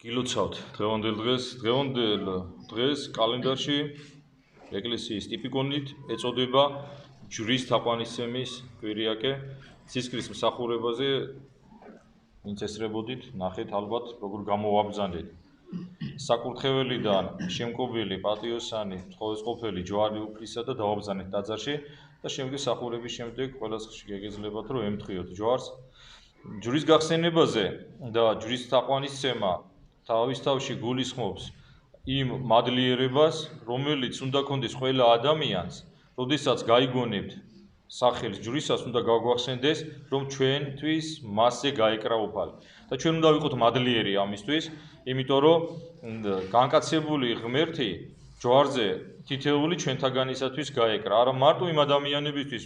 გილოცავთ დღევანდელ დღეს კალენდარში ეკლესიის ტიპიკონით ეწოდება ჯვრის თაყვანისცემის კვირიაკე ცისკრის მსახურებაზე ვინც ესწრებოდით ნახეთ ალბათ როგორ გამოვაბრძანდეთ საკურთხეველიდან შემკობილი პატიოსანი ყოველწლოვანი ჯვარი უფლისა და დავაბრძანეთ ტაძარში და შემდეგ მსახურების შემდეგ ყველას შეგეგეძლებათ რომ ემთხიოთ ჯვარს ჯვრის გახსენებაზე და ჯვრის თაყვანისცემა თავის თავში გულისხმობს იმ მადლიერებას, რომელიც უნდა კონდეს ყველა ადამიანს, როდესაც გაიგონებთ სახელს ჯვრისას, უნდა გაგვახსენდეს, რომ ჩვენთვის მასზე გაეკრა უფალი. და ჩვენ უნდა ვიყოთ მადლიერი ამისთვის, იმიტომ რომ განკაცებული ღმერთი ჯვარზე თითეული ჩვენთაგანისათვის გაეკრა. არა მარტო იმ ადამიანებისთვის,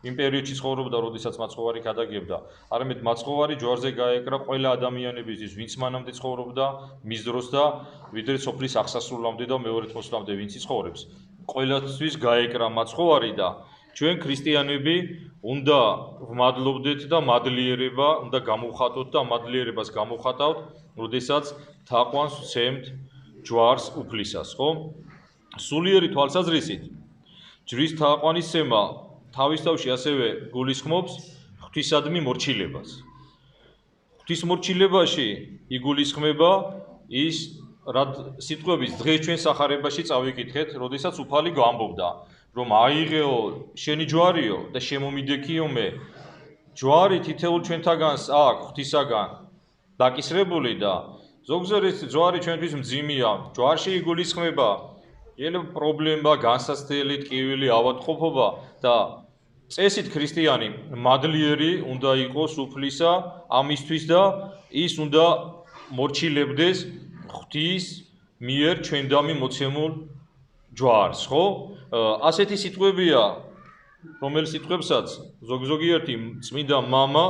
იმ პერიოდში ცხოვრობდა, როდესაც მაცხოვარი გადაგებდა, არამედ მაცხოვარი ჯვარზე გაეკრა ყველა ადამიანებისთვის, ვინც მანამდე ცხოვრობდა, მის დროს და ვიდრე სოფლის აღსასრულამდე და მეორე თვოსვლამდე ვინც ცხოვრობს. ყველასთვის გაეკრა მაცხოვარი და ჩვენ ქრისტიანები უნდა ვმადლობდეთ და მადლიერება უნდა გამოვხატოთ და მადლიერებას გამოვხატავთ, როდესაც თაყვანს ვცემთ ჯვარს უფლისას, ხო? სულიერი თვალსაზრისით ჯვრის თაყვანისცემა თავის თავში ასევე გულისხმობს ღვთისადმი მორჩილებას. ღვთის მორჩილებაში იგულისხმება ის სიტყვების დღეს ჩვენ სახარებაში წავიკითხეთ, როდესაც უფალი გვამბობდა, რომ აიღეო შენი ჯვარიო და შემომიდექიო მე. ჯვარი თითოეულ ჩვენთაგანს აქვს ღვთისაგან დაკისრებული და ზოგჯერ ეს ჯვარი ჩვენთვის მძიმეა. ჯვარში იგულისხმება პრობლემა, განსაცდელი, ტკივილი, ავადმყოფობა და წესით ქრისტიანი მადლიერი უნდა იყოს უფლისა ამისთვის და ის უნდა მორჩილებდეს ღვთის მიერ ჩვენდამი მოცემულ ჯვარს, ხო? ასეთი სიტყვებია, რომელიც სიტყვებსაც ზოგიერთი წმინდა მამა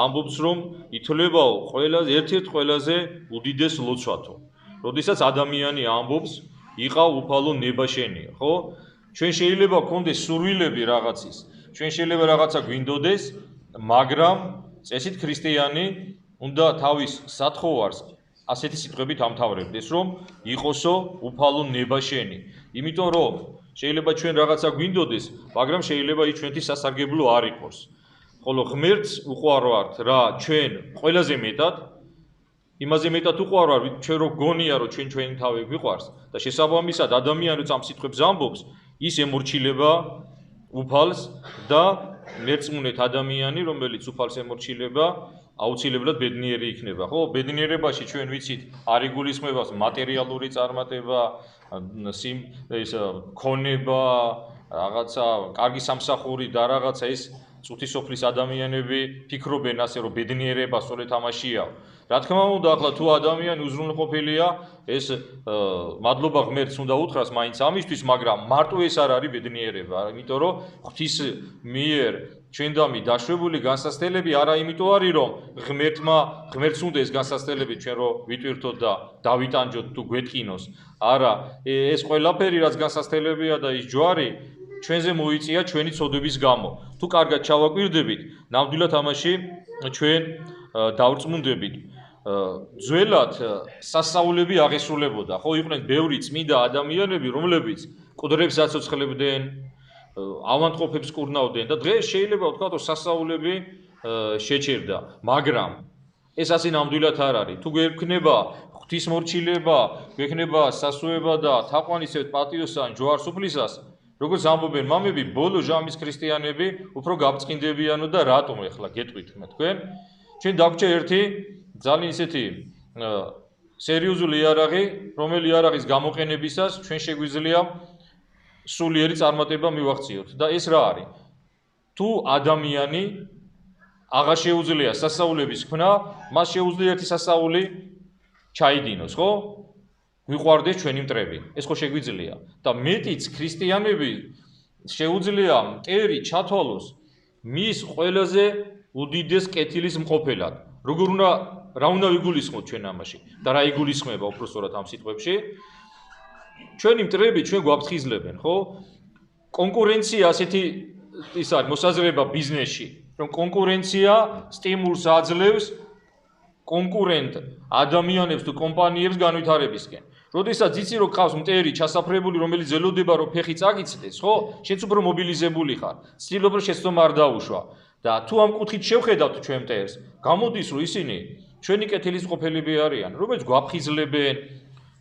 ამბობს, რომ ითვლებაო ერთ-ერთ ყველაზე უდიდეს ლოცვათო. როდესაც ადამიანი ამბობს, იყავ უფალო ნება შენია, ხო? ჩვენ შეიძლება გქონდეს სურვილები რაღაცის, ჩვენ შეიძლება რაღაცა გვინდოდეს, მაგრამ წესით ქრისტიანი უნდა თავის სათხოვარს ასეთი სიტყვებით ამთავრებდეს, რომ იყოსო უფალო ნება შენი. იმიტომ რომ შეიძლება ჩვენ რაღაცა გვინდოდეს, მაგრამ შეიძლება ის ჩვენთვის სასარგებლო არ იყოს. ხოლო ღმერთს უყვარვართ რა ჩვენ ყველაზე მეტად იმაზე მეტად უყვარვართ, ჩვენ რო გონია რომ ჩვენი თავი გვიყვარს და შესაბამისად ადამიანიც ამ სიტყვებს ამბობს, ის ემორჩილება უფალს და მერწმუნეთ ადამიანი, რომელიც უფალს ემორჩილება, აუცილებლად ბედნიერი იქნება, ხო? ბედნიერებაში ჩვენ ვიცით, არ იგულისხმება მატერიალური წარმატება, ქონება, რაღაცა კარგი სამსახური და რაღაცა ეს წუთი სოფლის ადამიანები ფიქრობენ ასე, რომ ბედნიერება სწორედ ამაშია. რა თქმა უნდა, ახლა თუ ადამიანი უზრუნველყოფილია, ეს მადლობა ღმერთს უნდა უთხრას მაინც ამისთვის, მაგრამ მარტო ეს არ არის ბედნიერება, იმიტომ რომ ღვთის მიერ ჩვენდამი დაშვებული განსაცდელები არა იმიტომ არის, რომ ღმერთს უნდა ეს განსაცდელები ჩვენ რო ვიტვირთოთ და დავიტანჯოთ თუ გვეტყინოს. არა, ეს ყველაფერი რაც განსაცდელებია და ის ჯვარი ჩვენზე მოიწია ჩვენი ცოდვების გამო. თუ კარგად ჩავაკვირდებით, ნამდვილად ამაში ჩვენ დავრწმუნდებით. ძველად სასწაულები აღესრულებოდა, ხო, იყვნენ ბევრი წმინდა ადამიანები, რომლებიც მკვდრებს აცოცხლებდნენ, ავადმყოფებს კურნავდნენ და დღეს შეიძლება ვთქვათ, რომ სასწაულები შეჩერდა, მაგრამ ეს ასე ნამდვილად არ არის. თუ გვექნება ღვთის მორჩილება, გვექნება სასუება და თაყვანისცემთ პატიოსან ჯვარს უფლისას, როგორც ამბობენ მამები, ბოლო ჟამის ქრისტიანები უფრო გაბწყინდებიანო და რატომ ახლა გეტყვით თქვენ? ჩვენ დაგვჭა ერთი ძალიან ისეთი სერიოზული იარაღი, რომელი იარაღის გამოყენებისას ჩვენ შეგვიძლია სულიერი წარმატება მივაღწიოთ და ეს რა არის? თუ ადამიანი აღარ შეუძლია სასწაულების ქმნა, მას შეუძლია ერთი სასწაული ჩაიდინოს, ხო? გვიყვარდეს ჩვენი მტრები. ეს ხო შეგვიძლია და მეტიც ქრისტიანები შეუძლია მტერი ჩათვალოს მის ყველაზე უდიდეს კეთილის მყოფელად. რა უნდა ვიგულისხმოთ ჩვენ ამაში და რა იგულისხმება უბრალოდ ამ სიტყვებში? ჩვენი მტრები ჩვენ გვაფრთხიზლებენ, ხო? კონკურენცია ასეთი ის არის მოსაზრება ბიზნესში, რომ კონკურენცია სტიმულს აძლევს კონკურენტ ადამიანებს თუ კომპანიებს განვითარებისკენ. როდესაც იცი რომ ყავს მტერი ჩასაფრებული, რომელიც ელოდება რომ ფეხი წაგიცდეს, ხო? შენც უფრო მობილიზებული ხარ. ცდილობ რომ შეცდომა არ დაუშვა. და თუ ამ კუთხით შევხედავთ ჩვენ მტერს, გამოდის რომ ისინი ჩვენი კეთილის ყოფილები არიან, რომელიც გვაფხიზლებენ,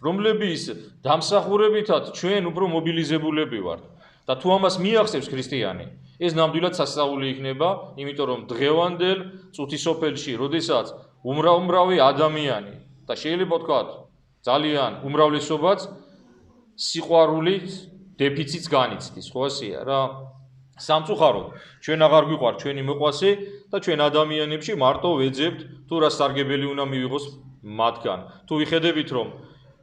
რომლების დამსახურებითაც ჩვენ უფრო მობილიზებულები ვართ. და თუ ამას მიახსევს ქრისტიანი, ეს ნამდვილად სასწაული იქნება, იმიტომ რომ დღევანდელ წუთისოფელში, როდესაც უმრავი ადამიანი და შეიძლება ვთქვათ, ძალიან უმრავლესობაც სიყვარულით დეფიციტს განიცდის, ხო ასეა რა. სამწუხაროდ, ჩვენ აღარ გვიყვართ ჩვენი მოყვასე და ჩვენ ადამიანებში მარტო ვეძებთ თუ რა სარგებელი უნდა მივიღოს მათგან. თუ ვიხედებით რომ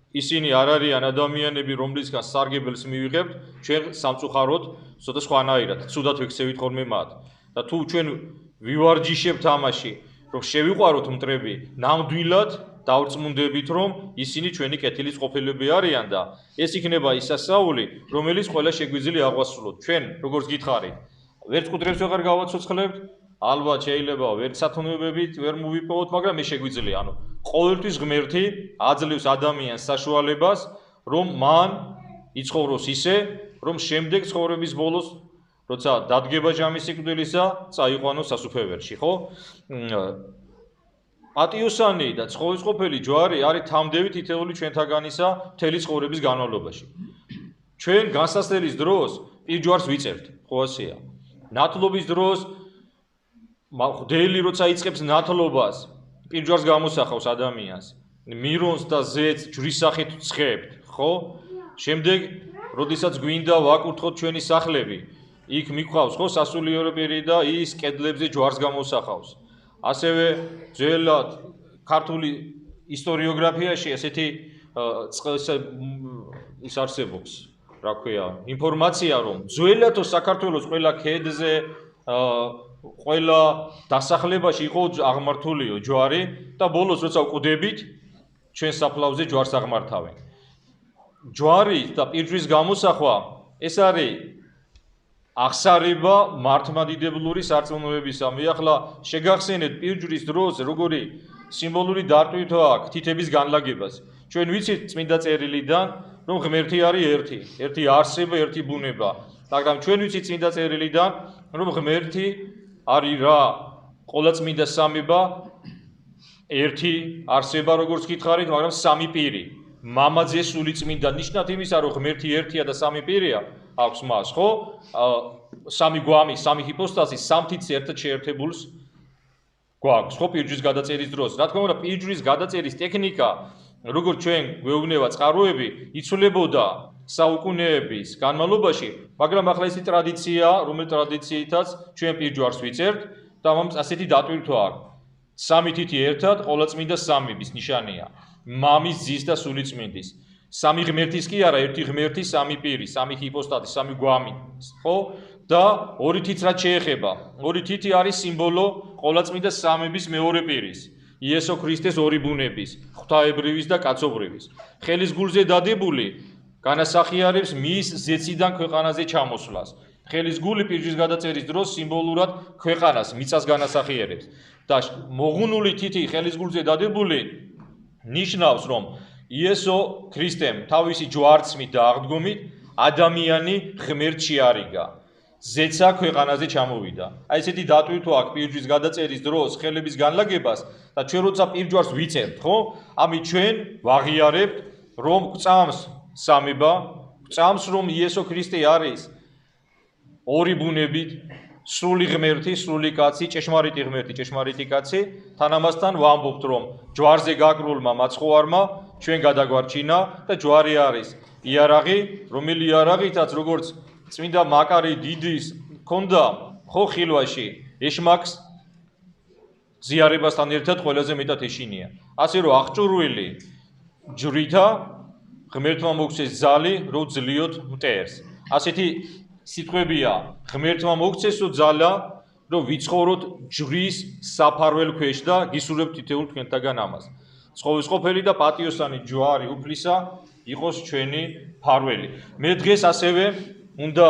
ისინი არ არიან ადამიანები, რომლისგან სარგებელს მივიღებთ, ჩვენ სამწუხაროდ ცოტა სხვანაირად, ცუდად ვიქცევით ხოლმე მათ. და თუ ჩვენ ვივარჯიშებთ ამაში, რომ შევიყვაროთ მტრები, ნამდვილად დავრწმუნდებით, რომ ისინი ჩვენი კეთილის ყოფილები არიან და ეს იქნება ის სასწაული, რომელიც ყველა შეგვიძლია აღვასრულოთ. ჩვენ, როგორც გითხარით, ვერც კუთხეებს ვეღარ გავაცოცხლებთ, ალბათ შეიძლება ვერც სათნოებებით ვერ მოვიპოვოთ, მაგრამ მე შეგვიძლია, ანუ ყოველთვის ღმერთი აძლევს ადამიანს საშუალებას, რომ მან იცხოვროს ისე, რომ შემდეგ ცხოვრების ბოლოს, როცა დადგება ჟამის სიკვდილისა, წაიყვანოს სასუფეველში, ხო? პატიოსანი და ცხოველსყოფელი ჯვარი არის თამდევი თითეული ჩვენთაგანისა მთელი ცხოვრების განმავლობაში. ჩვენ განსასწრების დროს პირჯვარს ვიწერთ, ხო ასეა. ნათლობის დროს მღვდელი როცა იწყებს ნათლობას, პირჯვარს გამოსახავს ადამიანს. მირონს და ზეთს ჯვრის სახით ცხებთ, ხო? შემდეგ, როდესაც გვინდა ვაკურთხოთ ჩვენი სახლები, იქ მიგყავს, ხო, სასულიერო პირი და ის კედლებზე ჯვარს გამოსახავს. ასევე ძველად ქართული ისტორიოგრაფიაში ესეთი ის არსებობს, რა ქვია, ინფორმაცია რომ ძველადო საქართველოს ყველა ქედზე, ყველა დასახლებაში იყო აღმართულიო ჯვარი და ბოლოს როცა ვკვდებით, ჩვენ საფლავზე ჯვარს აღმართავენ. ჯვარი და პირჯვის გამოსახვა ეს არის აღსარება მართლმადიდებლური სარწმუნოებისა. მე ახლა შეგახსენეთ პირჯვის დროს როგორი სიმბოლური დარტყმა აქვს თითების განლაგებას. ჩვენ ვიცით წმინდა წერილიდან, რომ ღმერთი არის ერთი არსება, ერთი ბუნება. მაგრამ ჩვენ ვიცით წმინდა წერილიდან, რომ ღმერთი არის რა, ყოვლადწმინდა სამება, ერთი არსება, როგორც გითხარით, მაგრამ სამი პირი. მამაძე სული წმინდა ნიშნად იმისა, რომ ღმერთი ერთია და სამი პირია, აქვს მას, ხო? სამი გვამი, სამი ჰიპოსტაზი, სამთიც ერთად შეერთებულს გვაქვს, ხო, პირჯვის გადაწერის დროს. რა თქმა უნდა, პირჯვის გადაწერის ტექნიკა, როგორც ჩვენ გვეუბნება წყაროები, იცვლებოდა საუკუნეების განმავლობაში, მაგრამ ახლა ისეთი ტრადიცია, რომელიც ტრადიციითაც ჩვენ პირჯვარს ვიწერთ და ამ ასეთი დატვირთვა აქვს. სამი თითი ერთად, ყოვლადწმინდა სამების ნიშანია. მამის, ძის და სულიწმინდის. სამი ღმერთის კი არა, ერთი ღმერთი, სამი პირი, სამი ჰიპოსტაზი, სამი გვამი, ხო? და ორი თითს რაც შეეხება. ორი თითი არის სიმბოლო ყოვლადწმინდა სამების მეორე პირის, იესო ქრისტეს ორი ბუნების, ღვთაებრივის და კაცობრივის. ხელის გულზე დადებული განასახიერებს მის ზეციდან ქვეყანაზე ჩამოსვლას. ხელის გული პირჯვის გადაწერის დროს სიმბოლურად ქვეყანას, მიწას განასახიერებს. და მოღუნული თითი ხელის გულზე დადებული ნიშნავს, რომ იესო ქრისტემ თავისი ჯვარცმით და აღდგომით ადამიანი ღმერთში არიგა. ზეცა ქვეყანაზე ჩამოვიდა. აი ესეთი დატვირთვა აქვს პირჯვის გადაწერის დროს ხელების განლაგებას და ჩვენ როცა პირჯვარს ვიწერთ, ხო? ამით ჩვენ ვაღიარებთ, რომ გვწამს სამება, გვწამს რომ იესო ქრისტე არის ორი ბუნებით, სრული ღმერთი, სრული კაცი, ჭეშმარიტი ღმერთი, ჭეშმარიტი კაცი, თან ამასთან ვამბობთ, რომ ჯვარზე გაკრულმა მაცხოვარმა ჩვენ გადაგვარჩინა და ჯვარი არის იარაღი, რომელი იარაღითაც როგორც წმინდა მაკარი დიდის ქონდა ხო ხილვაში ეშმაკს ზიარებასთან ერთად ყველაზე მეტად ეშინია. ასე რომ აღჭურვილი ჯვრითა ღმერთმა მოგცეს ზალი, რომ ძლიოთ მტერს. ასეთი სიტყვებია ღმერთმა მოგცესო ძალა, რომ ვიცხოვროთ ჯვრის საფარველ ქვეშ და გისურვებთ თითოეულ თქვენთაგან ამას. ცხოველსყოფელი და პატიოსანი ჯვარი უფლისა იყოს ჩვენი ფარველი. მე დღეს ასევე უნდა